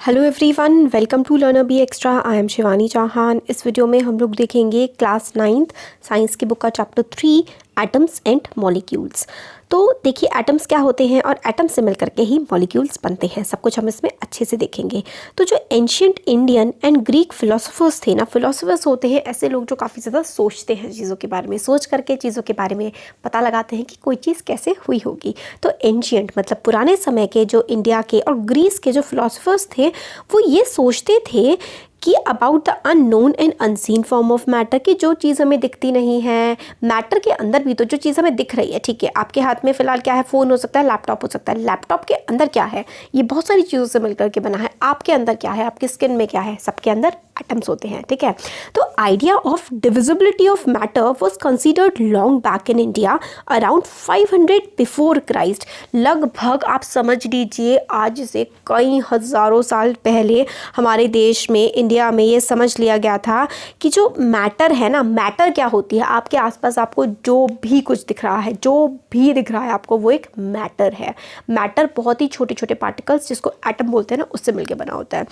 Hello everyone, welcome to Learner Bee Extra. I am Shivani Chauhan. इस video में हम लोग देखेंगे क्लास 9th साइंस की बुक का चैप्टर 3 एटम्स एंड मॉलिक्यूल्स। तो देखिए एटम्स क्या होते हैं और एटम्स से मिलकर के ही मॉलिक्यूल्स बनते हैं। सब कुछ हम इसमें अच्छे से देखेंगे। तो जो ancient Indian and Greek philosophers थे ना, फिलोसोफर्स होते हैं ऐसे लोग जो काफ़ी ज़्यादा सोचते हैं चीज़ों के बारे में, सोच करके चीज़ों के बारे में पता लगाते हैं कि कोई चीज़ कैसे हुई होगी। तो एंशियंट मतलब पुराने समय के जो इंडिया के और ग्रीस के जो फिलोसोफर्स थे वो ये सोचते थे कि about the unknown and unseen form of matter, की जो चीज़ हमें दिखती नहीं है, मैटर के अंदर भी तो जो चीज़ हमें दिख रही है, ठीक है, आपके हाथ में फिलहाल क्या है, फ़ोन हो सकता है, लैपटॉप हो सकता है, लैपटॉप के अंदर क्या है, ये बहुत सारी चीज़ों से मिलकर के बना है। आपके अंदर क्या है, आपकी स्किन में क्या है, सबके अंदर एटम्स होते हैं, ठीक है। तो idea of divisibility of matter was considered long back in India around 500 before Christ. लगभग आप समझ लीजिए आज से कई हज़ारों साल पहले हमारे देश में, इंडिया में ये समझ लिया गया था कि जो मैटर है ना, मैटर क्या होती है, आपके आसपास आपको जो भी कुछ दिख रहा है, जो भी दिख रहा है आपको, वो एक मैटर है। मैटर बहुत ही छोटे छोटे पार्टिकल्स जिसको एटम बोलते हैं ना, उससे मिलकर बना होता है।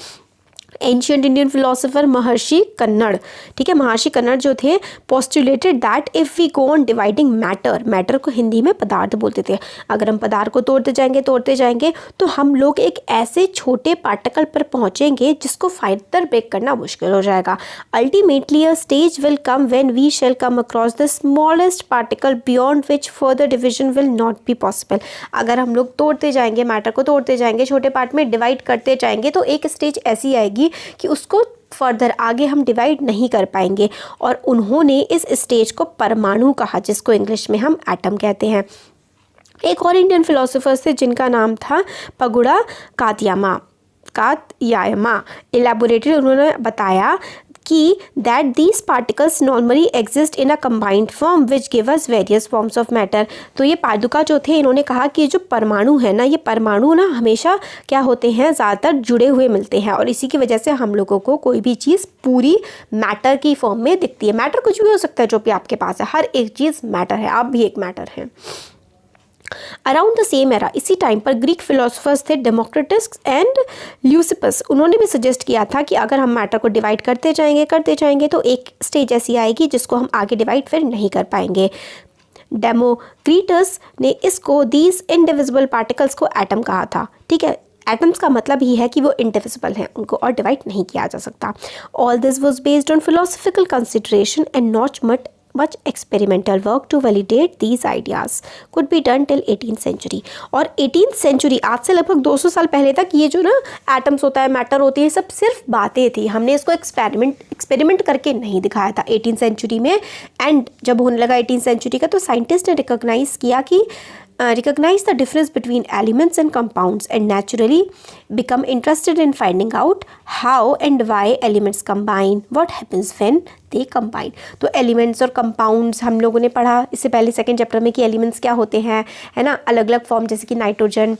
एंशियंट इंडियन फिलोसोफर महर्षि कन्नड़, ठीक है, महर्षि कन्नड़ जो थे, postulated that if we go on dividing matter, matter को हिंदी में पदार्थ बोलते थे, अगर हम पदार्थ को तोड़ते जाएंगे तो हम लोग एक ऐसे छोटे पार्टिकल पर पहुंचेंगे जिसको फर्दर ब्रेक करना मुश्किल हो जाएगा। Ultimately a stage will come when we shall come across the smallest particle beyond which further division will not be possible. अगर हम लोग तोड़ते जाएंगे, मैटर को तोड़ते जाएंगे, छोटे पार्ट में डिवाइड करते जाएंगे, तो एक स्टेज ऐसी आएगी कि उसको फर्दर आगे हम डिवाइड नहीं कर पाएंगे। और उन्होंने इस स्टेज को परमाणु कहा, जिसको इंग्लिश में हम एटम कहते हैं। एक और इंडियन फिलोसोफर थे जिनका नाम था पगुड़ा कातयामा। इलेबोरेटेड, उन्होंने बताया कि that these particles normally exist in a combined form which give us various forms of matter. तो ये पादुका जो थे, इन्होंने कहा कि जो परमाणु है ना, ये परमाणु ना हमेशा क्या होते हैं, ज़्यादातर जुड़े हुए मिलते हैं, और इसी की वजह से हम लोगों को कोई भी चीज़ पूरी मैटर की फॉर्म में दिखती है। मैटर कुछ भी हो सकता है जो भी आपके पास है, हर एक चीज़ मैटर है, आप भी एक मैटर हैं। अराउंड द सेम एरा, इसी टाइम पर ग्रीक फिलोसोफर्स थे डेमोक्रिटस एंड ल्यूसिपस। उन्होंने भी सजेस्ट किया था कि अगर हम मैटर को डिवाइड करते जाएंगे तो एक स्टेज ऐसी आएगी जिसको हम आगे डिवाइड फिर नहीं कर पाएंगे। डेमोक्रिटस ने इसको दीज इनडिविजिबल पार्टिकल्स को एटम कहा था, ठीक है। एटम्स का मतलब ही है कि वो इंडिविजिबल हैं, उनको और डिवाइड नहीं किया जा सकता। All this was based on philosophical consideration and not much experimental work to validate these ideas could be done till 18th century। और 18th century, आज से लगभग 200 साल पहले तक ये जो ना एटम्स होता है, मैटर होती है, सब सिर्फ बातें थी। हमने इसको एक्सपेरिमेंट करके नहीं दिखाया था 18th सेंचुरी में। एंड जब होने लगा 18th सेंचुरी का, तो साइंटिस्ट ने रिकॉग्नाइज किया कि recognize the difference between elements and compounds and naturally become interested in finding out how and why elements combine, what happens when they combine। तो elements और compounds हम लोगों ने पढ़ा इससे पहले सेकेंड चैप्टर में कि elements क्या होते हैं, है ना, अलग अलग फॉर्म, जैसे कि नाइट्रोजन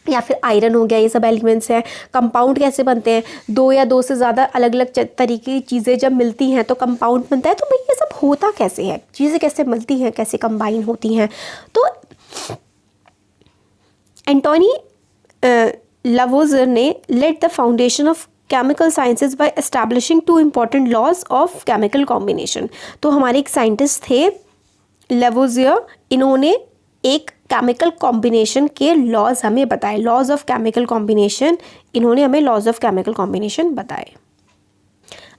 या फिर आयरन हो गया, ये सब एलिमेंट्स हैं। कंपाउंड कैसे बनते हैं, दो या दो से ज़्यादा अलग अलग तरीके की चीज़ें जब मिलती हैं तो कंपाउंड बनता है। तो भाई ये सब होता कैसे है, चीज़ें कैसे मिलती हैं, कैसे कंबाइन होती हैं। तो एंटोनी लावोइज़र ने laid the foundation of chemical sciences by establishing two important laws of chemical combination. तो हमारे एक साइंटिस्ट थे लावोइज़र, इन्होंने एक केमिकल कॉम्बिनेशन के लॉज हमें बताए, लॉज ऑफ केमिकल कॉम्बिनेशन, इन्होंने हमें लॉज ऑफ केमिकल कॉम्बिनेशन बताए।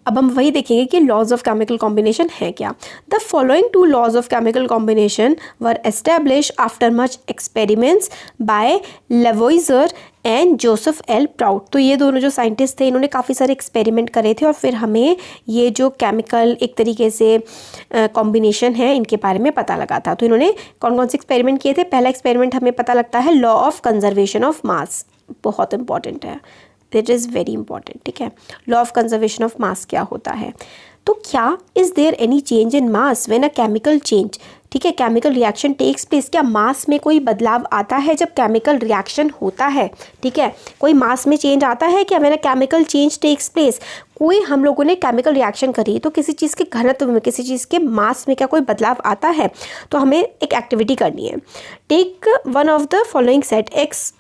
अब हम वही देखेंगे कि लॉज ऑफ केमिकल कॉम्बिनेशन है क्या। The following two laws of chemical combination were established after much experiments by Lavoisier and Joseph L Proust. तो ये दोनों जो साइंटिस्ट थे, इन्होंने काफ़ी सारे एक्सपेरिमेंट करे थे और फिर हमें ये जो केमिकल एक तरीके से कॉम्बिनेशन है, इनके बारे में पता लगा था। तो इन्होंने कौन कौन से एक्सपेरिमेंट किए थे। पहला एक्सपेरिमेंट हमें पता लगता है law of conservation of mass, बहुत इंपॉर्टेंट है, इट इज़ वेरी इंपॉर्टेंट, ठीक है। Law of conservation of mass क्या होता है, तो क्या is there any change in mass when a chemical change, ठीक है, केमिकल रिएक्शन टेक्स प्लेस, क्या मास में कोई बदलाव आता है जब केमिकल रिएक्शन होता है, ठीक है, कोई मास में चेंज आता है क्या, when a chemical change takes place. कोई हम लोगों ने केमिकल रिएक्शन करी तो किसी चीज़ के घनत्व में, किसी चीज़ के मास में क्या कोई बदलाव आता है, तो हमें एक एक्टिविटी करनी है। Take one of the following set X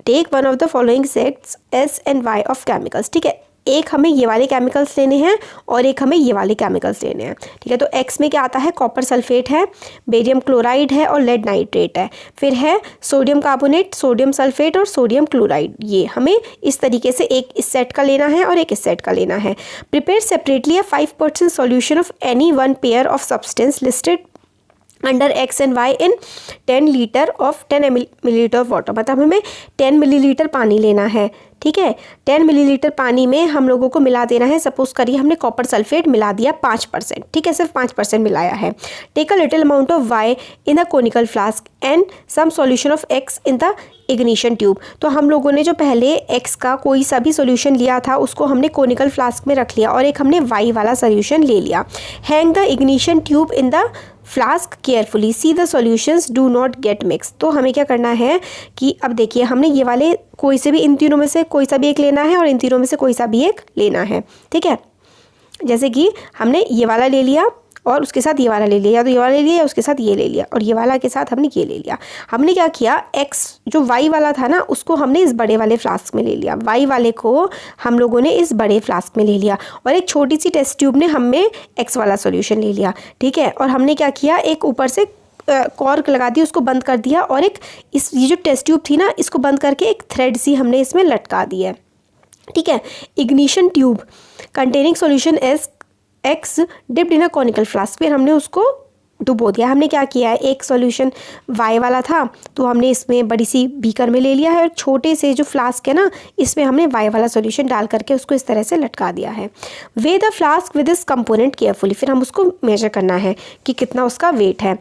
take one of the following sets X and Y of chemicals. ठीक है, एक हमें ये वाले केमिकल्स लेने हैं और एक हमें ये वाले केमिकल्स लेने हैं। ठीक है, तो एक्स में क्या आता है, कॉपर सल्फेट है, बेरियम क्लोराइड है और लेड नाइट्रेट है, फिर है सोडियम कार्बोनेट, सोडियम सल्फेट और सोडियम क्लोराइड। ये हमें इस तरीके से एक इस सेट का लेना है और एक इस सेट का लेना है। Prepare separately a 5% solution of any one pair of substance listed under X and Y in 10 litre of 10 millilitre of water. मतलब हमें 10 मिलीलीटर पानी लेना है। ठीक है, 10 मिलीलीटर पानी में हम लोगों को मिला देना है, सपोज करिए हमने कॉपर सल्फेट मिला दिया 5%। ठीक है, सिर्फ 5% मिलाया है। Take a little amount of Y in the conical flask and some solution of X in the ignition tube. तो हम लोगों ने जो पहले एक्स का कोई सा भी सोल्यूशन लिया था उसको हमने कोनिकल फ्लास्क में रख लिया और एक हमने वाई वाला सोल्यूशन ले लिया। Hang the ignition tube in the flask carefully, see the solutions do not gate mix. तो हमें क्या करना है कि अब देखिए हमने ये वाले कोई से भी इन तीनों में से कोई सा भी एक लेना है और इन तीनों में से कोई सा भी एक लेना है। ठीक है, जैसे कि हमने ये वाला ले लिया और उसके साथ ये वाला ले लिया, या तो ये वाला ले लिया या उसके साथ ये ले लिया, और ये वाला के साथ हमने ये ले लिया। हमने क्या किया, एक्स जो वाई वाला था ना उसको हमने इस बड़े वाले फ्लास्क में ले लिया, वाई वाले को हम लोगों ने इस बड़े फ्लास्क में ले लिया, और एक छोटी सी टेस्ट ट्यूब ने हमें एक्स वाला सॉल्यूशन ले लिया। ठीक है, और हमने क्या किया, एक ऊपर से कॉर्क लगा दी, उसको बंद कर दिया, और एक इस ये जो टेस्ट ट्यूब थी ना इसको बंद करके एक थ्रेड सी हमने इसमें लटका दी है। ठीक है, ignition tube containing solution S x dipped in a conical flask, फिर हमने उसको डुबो दिया। हमने क्या किया है, एक सॉल्यूशन वाई वाला था तो हमने इसमें बड़ी सी बीकर में ले लिया है, और छोटे से जो फ्लास्क है ना इसमें हमने वाई वाला सॉल्यूशन डाल करके उसको इस तरह से लटका दिया है। Way the flask with this component carefully, फिर हम उसको मेजर करना है कि कितना उसका वेट है।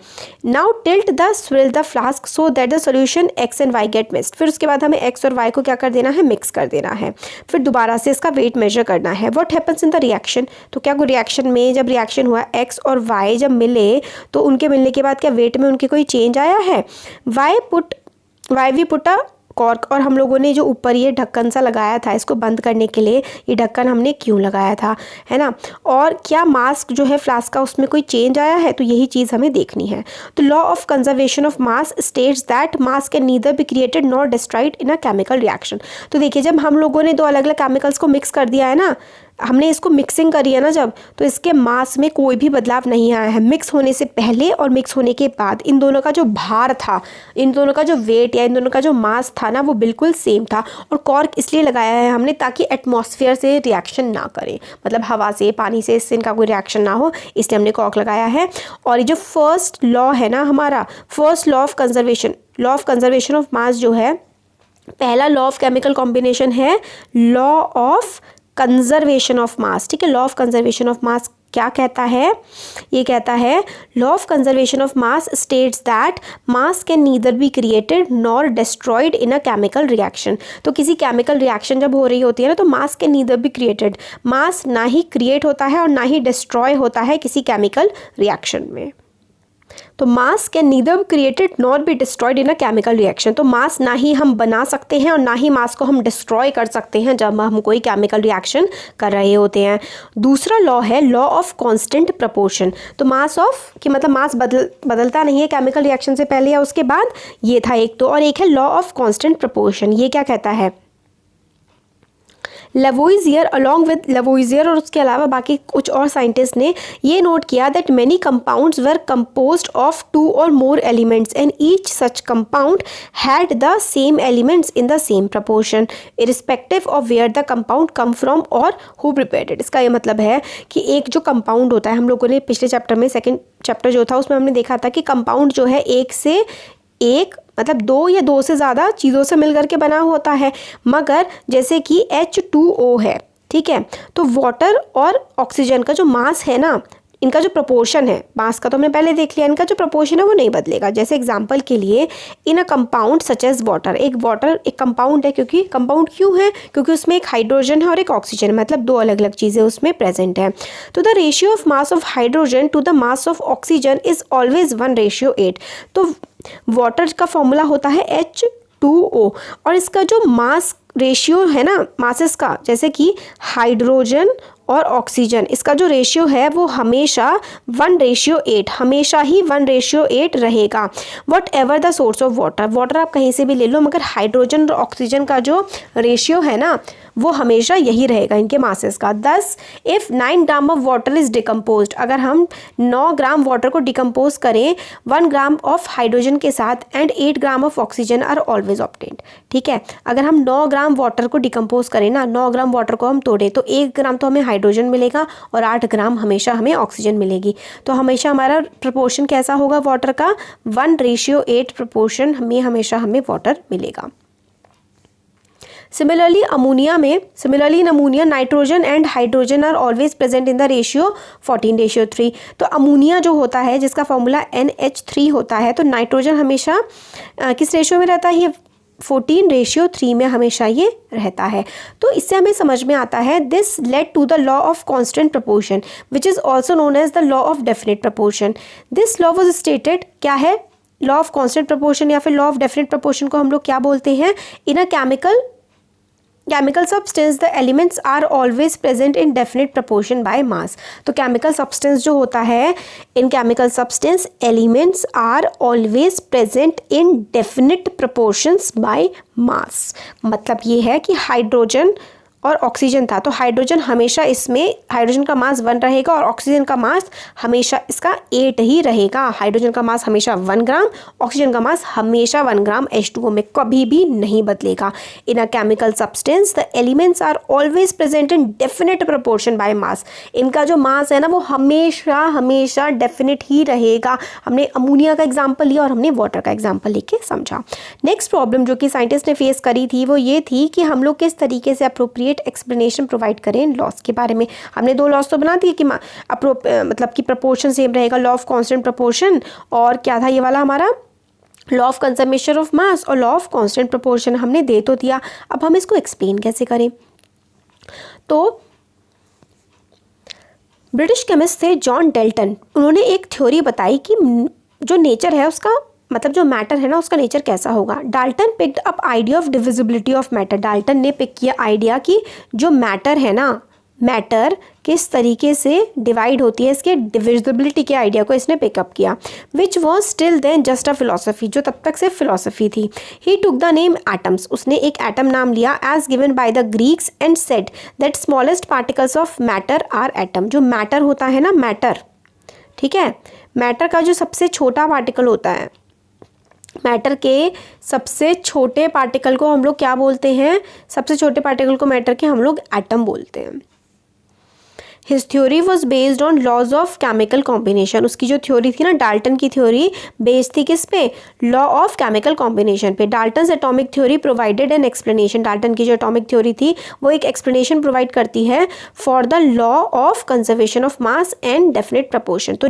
Now tilt the swirl the flask so that the solution X and Y get mixed, फिर उसके बाद हमें एक्स और वाई को क्या कर देना है, मिक्स कर देना है। फिर दोबारा से इसका वेट मेजर करना है। What happens in the reaction, तो क्या कोई रिएक्शन में जब रिएक्शन हुआ एक्स और वाई जब मिले तो उनके मिलने के बाद क्या वेट में उनके कोई चेंज आया है। Why we put a cork, और हम लोगों ने जो ऊपर ये ढक्कन सा लगाया था इसको बंद करने के लिए, ये ढक्कन हमने क्यों लगाया था, है ना। और क्या मास जो है फ्लास्क का उसमें कोई चेंज आया है, तो यही चीज़ हमें देखनी है। तो law of conservation of mass states that mass can neither be created nor destroyed in a chemical reaction. तो देखिए जब हम लोगों ने दो अलग अलग केमिकल्स को मिक्स कर दिया है ना, हमने इसको मिक्सिंग करी है ना जब, तो इसके मास में कोई भी बदलाव नहीं आया है। मिक्स होने से पहले और मिक्स होने के बाद इन दोनों का जो भार था, इन दोनों का जो वेट या इन दोनों का जो मास था ना वो बिल्कुल सेम था। और कॉर्क इसलिए लगाया है हमने ताकि एटमॉस्फेयर से रिएक्शन ना करें, मतलब हवा से पानी से इससे इनका कोई रिएक्शन ना हो, इसलिए हमने कॉर्क लगाया है। और ये जो फर्स्ट लॉ है ना हमारा, first law of conservation of मास जो है, पहला लॉ ऑफ केमिकल कॉम्बिनेशन है लॉ ऑफ कंजर्वेशन ऑफ मास। ठीक है, law of conservation of mass क्या कहता है, ये कहता है law of conservation of mass states that mass can neither be created nor destroyed in a chemical reaction. तो किसी केमिकल रिएक्शन जब हो रही होती है ना तो mass can neither be created, mass ना ही क्रिएट होता है और ना ही डिस्ट्रॉय होता है किसी केमिकल रिएक्शन में। तो mass can neither created not be destroyed in a chemical reaction. तो मास ना ही हम बना सकते हैं और ना ही मास को हम डिस्ट्रॉय कर सकते हैं जब हम कोई केमिकल रिएक्शन कर रहे होते हैं। दूसरा लॉ है लॉ ऑफ कांस्टेंट प्रपोर्शन। तो मास ऑफ कि मतलब मास बदलता नहीं है केमिकल रिएक्शन से पहले या उसके बाद, ये था एक तो, और एक है लॉ ऑफ कांस्टेंट प्रपोर्शन। ये क्या कहता है, लेवोइजियर अलॉन्ग विद लेवोइजियर और उसके अलावा बाकी कुछ और साइंटिस्ट ने ये नोट किया that many compounds were composed of 2 or more elements and each such compound had the same elements in the same proportion irrespective of where the compound come from or who prepared it. इसका ये मतलब है कि एक जो compound होता है, हम लोगों ने पिछले चैप्टर में सेकेंड चैप्टर जो था उसमें हमने देखा था कि कंपाउंड जो है एक से एक मतलब 2 या 2 से ज़्यादा चीज़ों से मिल करके बना होता है। मगर जैसे कि H2O है, ठीक है, तो वाटर और ऑक्सीजन का जो मास है ना, इनका जो प्रपोर्शन है, मास का तो हमने पहले देख लिया, इनका जो प्रपोर्शन है वो नहीं बदलेगा। जैसे एग्जांपल के लिए in a compound such as water, water एक कंपाउंड है, क्योंकि कंपाउंड क्यों है, क्योंकि उसमें एक हाइड्रोजन है और एक ऑक्सीजन, मतलब 2 अलग अलग चीज़ें उसमें प्रेजेंट है। तो the ratio of mass of hydrogen to the mass of oxygen is always 1:8। तो वाटर का फॉर्मूला होता है H2O, और इसका जो मास रेशियो है ना मासेस का, जैसे कि हाइड्रोजन और ऑक्सीजन, इसका जो रेशियो है वो हमेशा 1:8, हमेशा ही 1:8 रहेगा। What ever the source of water, water आप कहीं से भी ले लो, मगर हाइड्रोजन और ऑक्सीजन का जो रेशियो है ना वो हमेशा यही रहेगा इनके मासेस का। 10 if 9 gram of water is decompose, अगर हम 9 ग्राम वाटर को डिकम्पोज करें 1 ग्राम ऑफ हाइड्रोजन के साथ and 8 gram of oxygen are always obtained. ठीक है, अगर हम 9 ग्राम वाटर को डिकम्पोज करें ना, 9 ग्राम वाटर को हम तोड़ें तो 1 ग्राम तो हमें हाइड्रोजन मिलेगा और 8 ग्राम हमेशा हमें ऑक्सीजन मिलेगी। तो हमेशा हमारा प्रपोर्शन कैसा होगा वाटर का, 1:8 प्रपोर्शन में हमेशा हमें वाटर मिलेगा। Similarly in ammonia nitrogen and hydrogen are always present in the ratio 14:3। तो अमोनिया जो होता है जिसका फॉर्मूला NH3 होता है, तो नाइट्रोजन हमेशा किस रेशियो में रहता है, ये 14:3 में हमेशा ये रहता है। तो इससे हमें समझ में आता है this led to the law of constant proportion which is also known as the law of definite proportion. This law was stated, क्या है, लॉ ऑफ कांस्टेंट प्रपोर्शन या फिर लॉ ऑफ डेफिनेट प्रपोर्शन को हम लोग क्या बोलते हैं, in a chemical substance the elements are always present in definite proportion by mass. तो केमिकल सब्सटेंस जो होता है, in chemical substance elements are always present in definite proportions by mass. मतलब ये है कि हाइड्रोजन और ऑक्सीजन था, तो हाइड्रोजन हमेशा इसमें, हाइड्रोजन का मास 1 रहेगा और ऑक्सीजन का मास हमेशा इसका 8 ही रहेगा। हाइड्रोजन का मास हमेशा 1 ग्राम, ऑक्सीजन का मास हमेशा 1 ग्राम H2O में कभी भी नहीं बदलेगा। In a chemical substance the elements are always present in definite proportion by mass. इनका जो मास है ना वो हमेशा डेफिनेट ही रहेगा। हमने अमोनिया का एग्जाम्पल लिया और हमने वाटर का एग्जाम्पल लेके समझा। नेक्स्ट प्रॉब्लम जो कि साइंटिस्ट ने फेस करी थी वो ये थी कि हम लोग किस तरीके से अप्रोप्रिएट एक्सप्लेनेशन प्रोवाइड करें लॉस के बारे में। हमने 2 लॉस तो बना दिए कि मतलब कि प्रपोर्शन सेम रहेगा, लॉ ऑफ कांस्टेंट प्रपोर्शन, और क्या था ये वाला हमारा लॉ ऑफ कंजर्वेशन ऑफ मास और लॉ ऑफ कांस्टेंट प्रपोर्शन हमने दे तो दिया। अब हम इसको एक्सप्लेन कैसे करें। तो ब्रिटिश केमिस्ट थे जॉन डेल्टन, उन्होंने एक थ्योरी बताई कि जो नेचर है उसका, मतलब जो मैटर है ना उसका नेचर कैसा होगा। Dalton picked up idea of divisibility of matter. Dalton ने पिक किया आइडिया कि जो मैटर है ना, मैटर किस तरीके से डिवाइड होती है, इसके डिविजिबिलिटी के आइडिया को इसने पिकअप किया, which was still then just a philosophy, जो तब तक सिर्फ फिलोसफी थी। He took the name atoms, उसने एक एटम नाम लिया as given by the Greeks and said that smallest particles of matter are atom. जो मैटर होता है ना, मैटर, ठीक है, मैटर का जो सबसे छोटा पार्टिकल होता है, मैटर के सबसे छोटे पार्टिकल को हम लोग क्या बोलते हैं, सबसे छोटे पार्टिकल को मैटर के हम लोग एटम बोलते हैं। His theory was based on laws of chemical combination. उसकी जो थ्योरी थी ना, डाल्टन की थ्योरी बेस्ड थी किस पे, लॉ ऑफ केमिकल कॉम्बिनेशन पे। Dalton's atomic theory provided an explanation. Dalton की जो एटॉमिक थ्योरी थी वो एक एक्सप्लेनेशन प्रोवाइड करती है for the law of conservation of mass and definite proportion. तो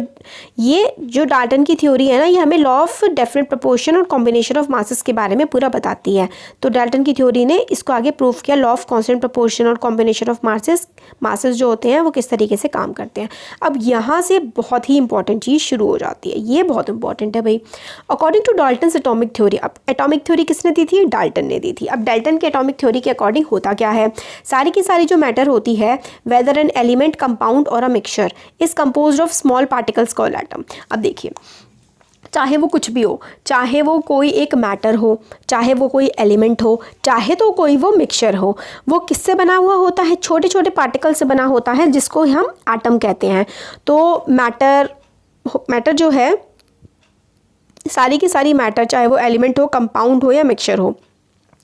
ये जो डाल्टन की थ्योरी है ना, ये हमें लॉ ऑफ डेफिनेट प्रपोर्शन और कॉम्बिनेशन ऑफ मासेस के बारे में पूरा बताती है। तो डाल्टन की थ्योरी ने इसको आगे प्रूव किया, लॉ ऑफ कांस्टेंट प्रपोर्शन और कॉम्बिनेशन ऑफ मासेस जो होते हैं वो किस तरीके से काम करते हैं। अब यहाँ से बहुत ही इंपॉर्टेंट चीज़ शुरू हो जाती है, ये बहुत इंपॉर्टेंट है भाई। According to Dalton's atomic theory, अब एटॉमिक थ्योरी किसने दी थी, डाल्टन ने दी थी। अब डाल्टन के एटॉमिक थ्योरी के अकॉर्डिंग होता क्या है, सारी की सारी जो मैटर होती है, वेदर एन एलिमेंट, कंपाउंड और a mixture, is composed of small particles called atom. अब देखिए, चाहे वो कुछ भी हो, चाहे वो कोई एक मैटर हो, चाहे वो कोई एलिमेंट हो, चाहे तो कोई वो मिक्सचर हो, वो किससे बना हुआ होता है, छोटे छोटे पार्टिकल से बना होता है जिसको हम एटम कहते हैं। तो मैटर जो है, सारी की सारी मैटर, चाहे वो एलिमेंट हो, कंपाउंड हो या मिक्सचर हो,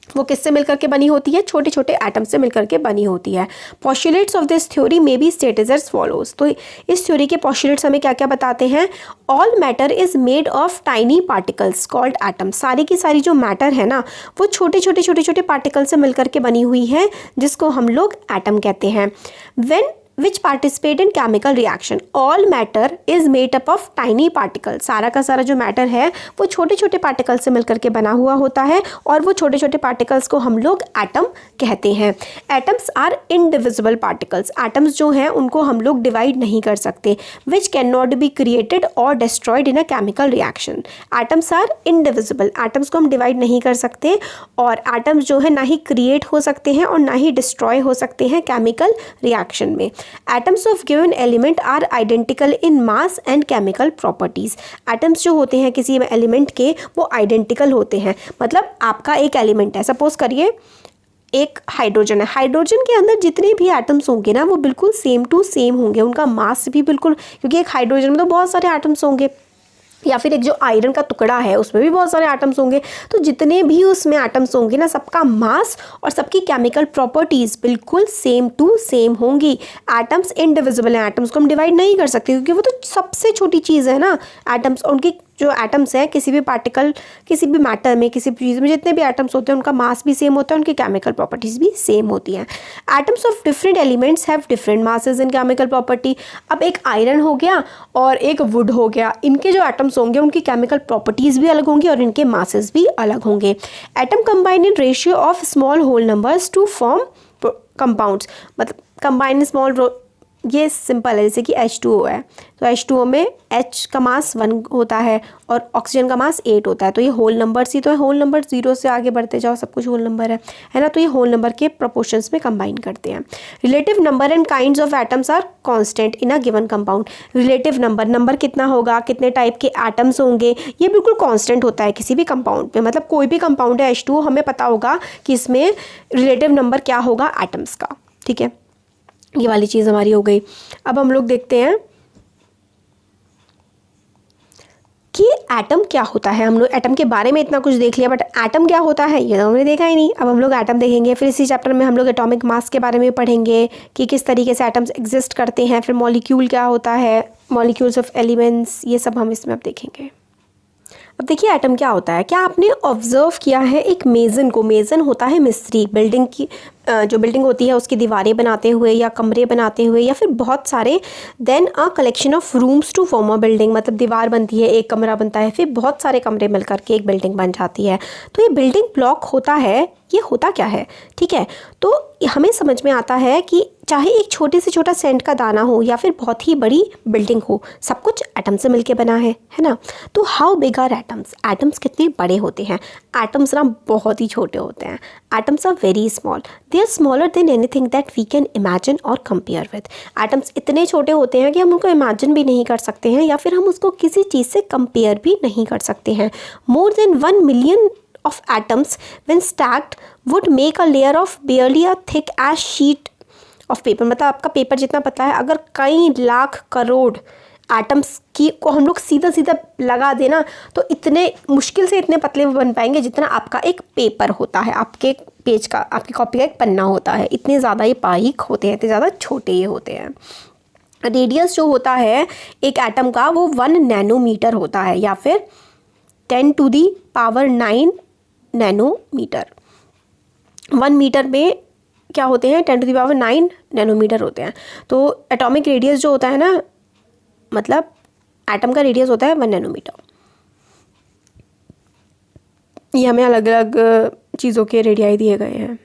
वो किससे मिलकर के बनी होती है, छोटे छोटे एटम से मिलकर के बनी होती है। Postulates of this theory may be stated as follows. तो इस थ्योरी के पॉस्टुलेट्स हमें क्या क्या बताते हैं, all matter is made of tiny particles called atom. सारी की सारी जो मैटर है ना वो छोटे छोटे पार्टिकल से मिलकर के बनी हुई है जिसको हम लोग एटम कहते हैं। When which participate in chemical reaction, all matter is made up of tiny particles। सारा का सारा जो मैटर है वो छोटे छोटे पार्टिकल से मिलकर के बना हुआ होता है और वो छोटे छोटे पार्टिकल्स को हम लोग एटम कहते हैं। Atoms are indivisible particles. Atoms जो हैं उनको हम लोग डिवाइड नहीं कर सकते, which can not be created और destroyed in a chemical reaction. Atoms are indivisible, atoms को हम डिवाइड नहीं कर सकते और एटम्स जो है ना ही क्रिएट हो सकते हैं और ना ही डिस्ट्रॉय हो सकते हैं केमिकल रिएक्शन में। Atoms of given element are identical in mass and chemical properties. Atoms जो होते हैं किसी एलिमेंट के वो आइडेंटिकल होते हैं, मतलब आपका एक एलिमेंट है, सपोज करिए एक हाइड्रोजन है, हाइड्रोजन के अंदर जितने भी एटम्स होंगे ना वो बिल्कुल सेम टू सेम होंगे, उनका मास भी बिल्कुल, क्योंकि एक हाइड्रोजन में तो बहुत सारे एटम्स होंगे, या फिर एक जो आयरन का टुकड़ा है उसमें भी बहुत सारे एटम्स होंगे, तो जितने भी उसमें एटम्स होंगे ना सबका मास और सबकी केमिकल प्रॉपर्टीज़ बिल्कुल सेम टू सेम होंगी। एटम्स इनडिविजिबल हैं, एटम्स को हम डिवाइड नहीं कर सकते क्योंकि वो तो सबसे छोटी चीज़ है ना एटम्स। उनकी जो एटम्स हैं किसी भी पार्टिकल, किसी भी मैटर में, किसी भी चीज़ में जितने भी एटम्स होते हैं उनका मास भी सेम होता है, उनकी केमिकल प्रॉपर्टीज़ भी सेम होती हैं। Atoms of different elements have different masses and chemical property. अब एक आयरन हो गया और एक वुड हो गया, इनके जो एटम्स होंगे उनकी केमिकल प्रॉपर्टीज़ भी अलग होंगी और इनके मासेस भी अलग होंगे। Atom combine in ratio of small whole numbers to form compounds, मतलब कंबाइन स्मॉल, ये सिंपल है, जैसे कि H2O है तो H2O में H का मास 1 होता है और ऑक्सीजन का मास 8 होता है, तो ये होल नंबर्स ही तो है, होल नंबर 0 से आगे बढ़ते जाओ सब कुछ होल नंबर है ना, तो ये होल नंबर के प्रोपोर्शंस में कंबाइन करते हैं। Relative number and kinds of atoms are constant in a given compound. Relative number, number कितना होगा, कितने टाइप के एटम्स होंगे, ये बिल्कुल कांस्टेंट होता है किसी भी कंपाउंड पे, मतलब कोई भी कंपाउंड है H2O हमें पता होगा कि इसमें रिलेटिव नंबर क्या होगा एटम्स का, ठीक है, ये वाली चीज़ हमारी हो गई। अब हम लोग देखते हैं कि एटम क्या होता है। हम लोग एटम के बारे में इतना कुछ देख लिया, बट एटम क्या होता है ये तो हमने देखा ही नहीं। अब हम लोग एटम देखेंगे, फिर इसी चैप्टर में हम लोग एटॉमिक मास के बारे में पढ़ेंगे कि किस तरीके से एटम्स एग्जिस्ट करते हैं, फिर मॉलिक्यूल क्या होता है, मॉलिक्यूल्स ऑफ एलिमेंट्स, ये सब हम इसमें अब देखेंगे। अब देखिए एटम क्या होता है। क्या आपने ऑब्जर्व किया है एक मेज़न को, मेज़न होता है मिस्त्री, बिल्डिंग की जो बिल्डिंग होती है उसकी दीवारें बनाते हुए या कमरे बनाते हुए या फिर बहुत सारे, then a collection of rooms to form a building, मतलब दीवार बनती है, एक कमरा बनता है, फिर बहुत सारे कमरे मिल करके एक बिल्डिंग बन जाती है। तो ये बिल्डिंग ब्लॉक होता है, ये होता क्या है, ठीक है, तो हमें समझ में आता है कि चाहे एक छोटे से छोटा सेंट का दाना हो या फिर बहुत ही बड़ी बिल्डिंग हो, सब कुछ एटम से मिलके बना है ना। तो how big are atoms, atoms कितने बड़े होते हैं। एटम्स ना बहुत ही छोटे होते हैं, atoms are very small, they are smaller than anything that we can imagine or compare with. Atoms इतने छोटे होते हैं कि हम उनको इमेजिन भी नहीं कर सकते हैं या फिर हम उसको किसी चीज़ से कंपेयर भी नहीं कर सकते हैं। More than 1 million of atoms when stacked would make a layer of barely a thick as sheet of paper, मतलब आपका पेपर जितना पतला है, अगर कई लाख करोड़ एटम्स की को हम लोग सीधा सीधा लगा देना तो इतने मुश्किल से इतने पतले बन पाएंगे जितना आपका एक पेपर होता है, आपके पेज का, आपकी कॉपी का एक पन्ना होता है, इतने ज़्यादा ये बारीक होते हैं, इतने ज़्यादा छोटे ये होते हैं। रेडियस जो होता है एक एटम का वो 1 नैनोमीटर होता है या फिर 10⁹ नैनोमीटर। 1 मीटर में क्या होते हैं, 10⁹ नैनोमीटर होते हैं। तो एटॉमिक रेडियस जो होता है ना, मतलब एटम का रेडियस होता है 1 नैनोमीटर। ये हमें अलग अलग चीज़ों के रेडियाई दिए गए हैं।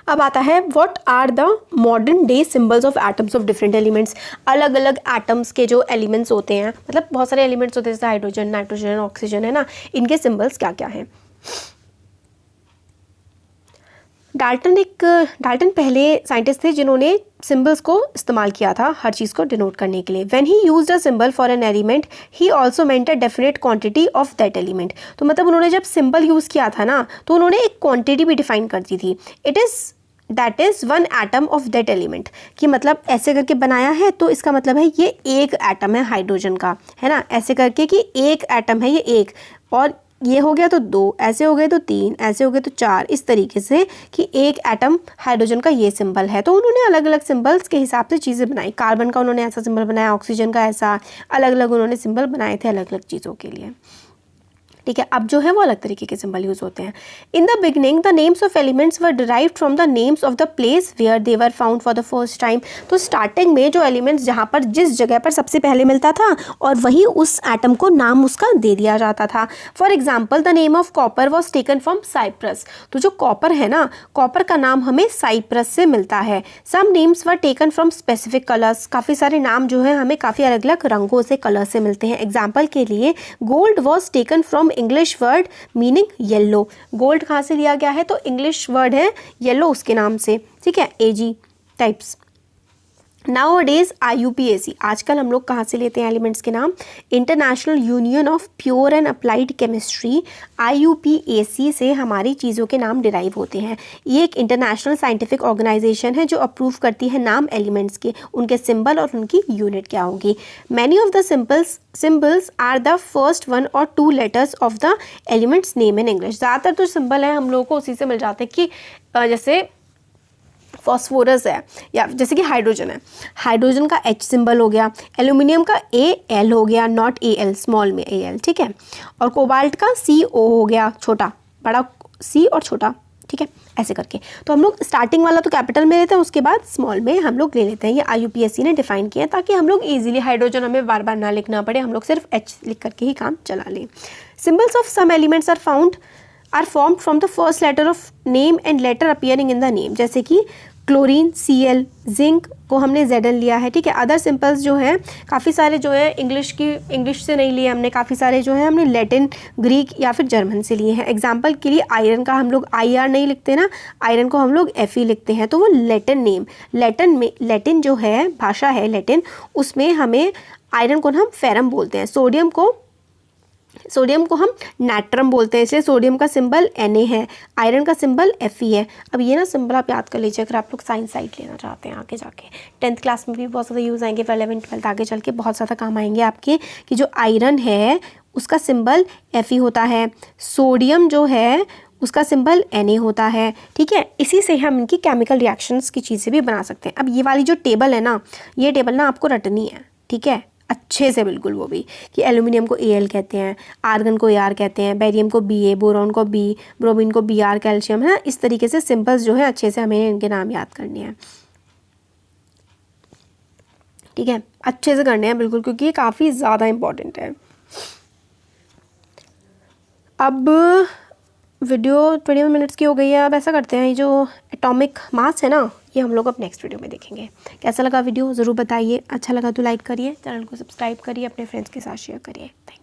अब आता है what are the modern day symbols of atoms of different elements. अलग अलग एटम्स के जो एलिमेंट्स होते हैं, मतलब बहुत सारे एलिमेंट्स होते हैं जैसे हाइड्रोजन, नाइट्रोजन, ऑक्सीजन, है ना, इनके सिंबल्स क्या क्या हैं। डाल्टन पहले साइंटिस्ट थे जिन्होंने सिंबल्स को इस्तेमाल किया था हर चीज़ को डिनोट करने के लिए। When he used a symbol for an element he also meant a definite quantity of that element. तो मतलब उन्होंने जब सिंबल यूज़ किया था ना तो उन्होंने एक क्वांटिटी भी डिफाइन कर दी थी। That is 1 atom of that element, कि मतलब ऐसे करके बनाया है तो इसका मतलब है ये एक एटम है हाइड्रोजन का, है ना, ऐसे करके कि एक एटम है ये एक, और ये हो गया तो 2, ऐसे हो गए तो 3, ऐसे हो गए तो 4, इस तरीके से कि एक एटम हाइड्रोजन का ये सिंबल है। तो उन्होंने अलग अलग सिंबल्स के हिसाब से चीज़ें बनाई। कार्बन का उन्होंने ऐसा सिंबल बनाया, ऑक्सीजन का ऐसा, अलग अलग उन्होंने सिंबल बनाए थे अलग अलग चीज़ों के लिए, ठीक है। अब जो है वो अलग तरीके के सिंबल यूज़ होते हैं। In the beginning the names of elements were derived from the names of the place where they were found for the first time. तो स्टार्टिंग में जो एलिमेंट्स जहाँ पर जिस जगह पर सबसे पहले मिलता था और वही उस एटम को नाम उसका दे दिया जाता था। For example the name of copper was taken from Cyprus. तो जो कॉपर है ना, कॉपर का नाम हमें साइप्रस से मिलता है। Some names were taken from specific colours. काफ़ी सारे नाम जो है हमें काफ़ी अलग अलग रंगों से, कलर से मिलते हैं। एग्जाम्पल के लिए gold was taken from English word meaning yellow. Gold कहाँ से लिया गया है, तो इंग्लिश वर्ड है येलो उसके नाम से, ठीक है, Ag types. Now days IUPAC, आजकल हम लोग कहाँ से लेते हैं एलिमेंट्स के नाम, international union of pure and applied chemistry, IUPAC से हमारी चीज़ों के नाम डिराइव होते हैं। ये एक इंटरनेशनल साइंटिफिक ऑर्गेनाइजेशन है जो अप्रूव करती है नाम एलिमेंट्स के, उनके सिंबल और उनकी यूनिट क्या होगी। Many of the symbols are the first 1 or 2 letters of the element's name in English. ज़्यादातर जो सिंबल है हम लोगों को उसी से मिल जाते हैं कि जैसे फॉस्फोरस है, या जैसे कि हाइड्रोजन है, हाइड्रोजन का H सिंबल हो गया, एल्यूमिनियम का AL हो गया, नॉट AL, स्मॉल में AL, ठीक है, और कोबाल्ट का CO हो गया, छोटा, बड़ा C और छोटा, ठीक है, ऐसे करके। तो हम लोग स्टार्टिंग वाला तो कैपिटल में लेते हैं, उसके बाद स्मॉल में हम लोग ले लेते हैं। ये IUPAC ने डिफाइन किया ताकि हम लोग इजीली हाइड्रोजन हमें बार बार ना लिखना पड़े, हम लोग सिर्फ H लिख करके ही काम चला लें। Symbols of some elements are formed from the first letter of name and letter appearing in the name, जैसे कि क्लोरीन Cl, जिंक को हमने Zn लिया है, ठीक है। अदर सिंपल्स जो है काफ़ी सारे जो है इंग्लिश से नहीं लिए हमने, काफ़ी सारे जो है हमने लैटिन, ग्रीक या फिर जर्मन से लिए हैं। एग्जांपल के लिए आयरन का हम लोग IR नहीं लिखते ना, आयरन को हम लोग Fe लिखते हैं, तो वो लैटिन नेम, लैटिन जो है भाषा है लैटिन, उसमें हमें आयरन को हम फेरम बोलते हैं, सोडियम को हम नाइट्रम बोलते हैं, इसलिए सोडियम का सिंबल Na है, आयरन का सिंबल Fe है। अब ये ना सिंबल आप याद कर लीजिए अगर आप लोग साइंस साइड लेना चाहते हैं आगे जाके, 10th क्लास में भी बहुत ज़्यादा यूज़ आएंगे, 11th 12th आगे चल के बहुत ज़्यादा काम आएंगे आपके, कि जो आयरन है उसका सिंबल Fe होता है, सोडियम जो है उसका सिंबल Na होता है, ठीक है। इसी से हम इनकी केमिकल रिएक्शंस की चीज़ें भी बना सकते हैं। अब ये वाली जो टेबल है ना, ये टेबल ना आपको रटनी है, ठीक है, अच्छे से बिल्कुल, वो भी कि एल्यूमिनियम को Al कहते हैं, आर्गन को Ar कहते हैं, बेरियम को Ba, बोरॉन को B, ब्रोमीन को Br, कैल्शियम है, इस तरीके से सिंपल्स जो है अच्छे से हमें इनके नाम याद करने हैं, ठीक है, अच्छे से करने हैं बिल्कुल, क्योंकि ये काफ़ी ज़्यादा इम्पॉर्टेंट है। अब वीडियो 21 मिनट्स की हो गई है, अब ऐसा करते हैं, ये जो एटॉमिक मास है ना, ये हम लोग अब नेक्स्ट वीडियो में देखेंगे। कैसा लगा वीडियो ज़रूर बताइए, अच्छा लगा तो लाइक करिए, चैनल को सब्सक्राइब करिए, अपने फ्रेंड्स के साथ शेयर करिए। Thank you.